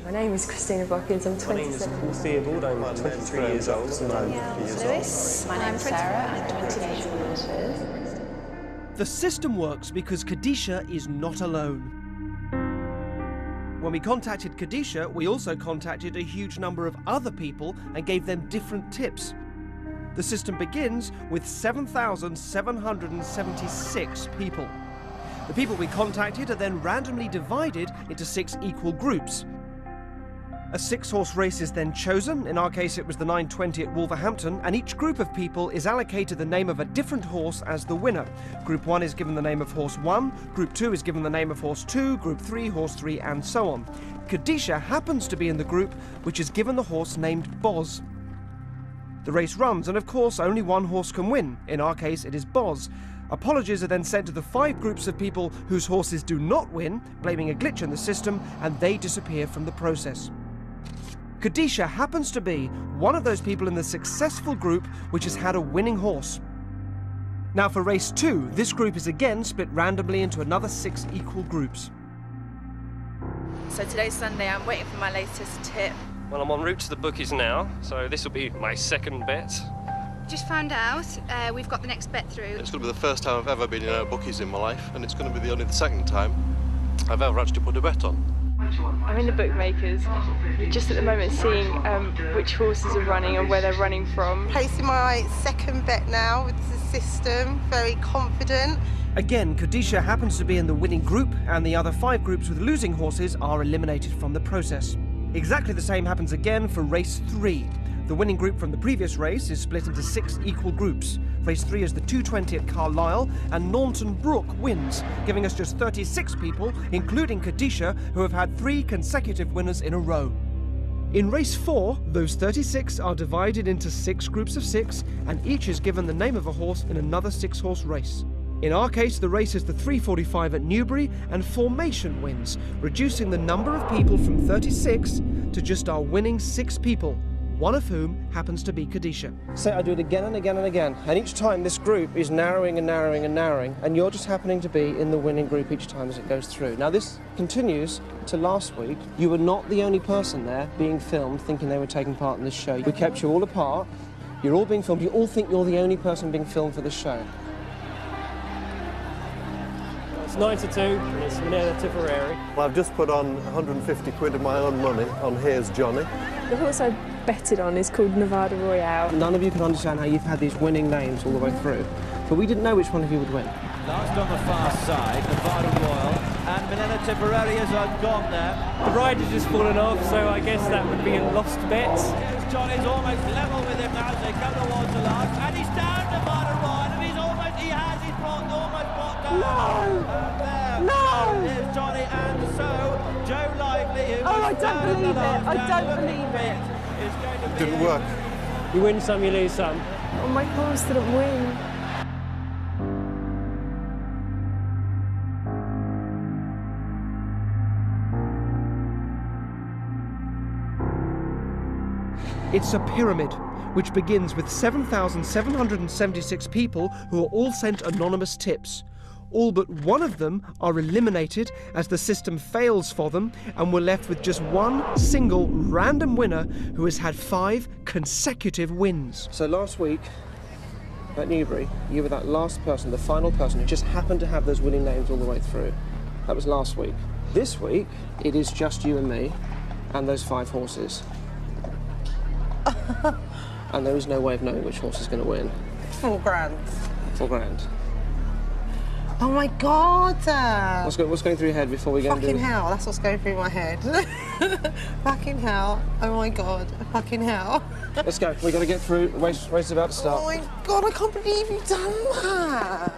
My name is Christina Bockins, I'm 27. My name is Paul Theobald, I'm 23 years old. Lewis, my name's Sarah, I'm 28 years old. The system works because Kadisha is not alone. When we contacted Kadisha, we also contacted a huge number of other people and gave them different tips. The system begins with 7,776 people. The people we contacted are then randomly divided into 6 equal groups. A 6-horse race is then chosen. In our case, it was the 920 at Wolverhampton, and each group of people is allocated the name of a different horse as the winner. Group 1 is given the name of horse 1, Group 2 is given the name of horse 2, Group 3, horse 3, and so on. Kadisha happens to be in the group which is given the horse named Boz. The race runs, and of course, only one horse can win. In our case, it is Boz. Apologies are then sent to the 5 groups of people whose horses do not win, blaming a glitch in the system, and they disappear from the process. Kadisha happens to be one of those people in the successful group which has had a winning horse. Now for race 2, this group is again split randomly into another 6 equal groups. So today's Sunday, I'm waiting for my latest tip. Well, I'm en route to the bookies now, so this will be my second bet. Just found out we've got the next bet through. It's going to be the first time I've ever been in bookies in my life, and it's going to be only the second time I've ever actually put a bet on. I'm in the bookmakers, just at the moment seeing which horses are running and where they're running from. Placing my second bet now with the system, very confident. Again, Kadisha happens to be in the winning group, and the other 5 groups with losing horses are eliminated from the process. Exactly the same happens again for race 3. The winning group from the previous race is split into 6 equal groups. Race 3 is the 220 at Carlisle, and Naunton Brook wins, giving us just 36 people, including Kadisha, who have had 3 consecutive winners in a row. In race 4, those 36 are divided into 6 groups of 6, and each is given the name of a horse in another 6-horse race. In our case, the race is the 345 at Newbury, and Formation wins, reducing the number of people from 36 to just our winning 6 people, one of whom happens to be Kadisha. So I do it again and again and again, and each time this group is narrowing and narrowing and narrowing, and you're just happening to be in the winning group each time as it goes through. Now this continues to last week. You were not the only person there being filmed thinking they were taking part in this show. We kept you all apart. You're all being filmed. You all think you're the only person being filmed for this show. It's 9-2, and it's Minella Tipperary. Well, I've just put on 150 quid of my own money on Here's Johnny. The horse I betted on is called Nevada Royale. None of you can understand how you've had these winning names all the way through, but we didn't know which one of you would win. Last on the far side, Nevada Royal, and Minella Tipperary has gone there. The ride has just fallen off, so I guess that would be a lost bet. Johnny's almost level with him now as they come towards the last, and he's down Nevada Royal, and he has his almost brought down. There's Johnny, and so Joe Lively, who Oh, I don't believe it. I don't believe it. Didn't work. You win some, you lose some. Oh, my horse didn't win. It's a pyramid, which begins with 7,776 people who are all sent anonymous tips. All but one of them are eliminated as the system fails for them, and we're left with just one single random winner who has had 5 consecutive wins. So last week at Newbury, you were that last person, the final person, who just happened to have those winning names all the way through. That was last week. This week, it is just you and me and those 5 horses. And there is no way of knowing which horse is going to win. £4 grand. £4 grand. Oh my God! What's going through your head before we go and do Fucking hell, that's what's going through my head. Fucking hell, oh my God, fucking hell. Let's go, we've got to get through, the race is about to start. Oh my God, I can't believe you've done that.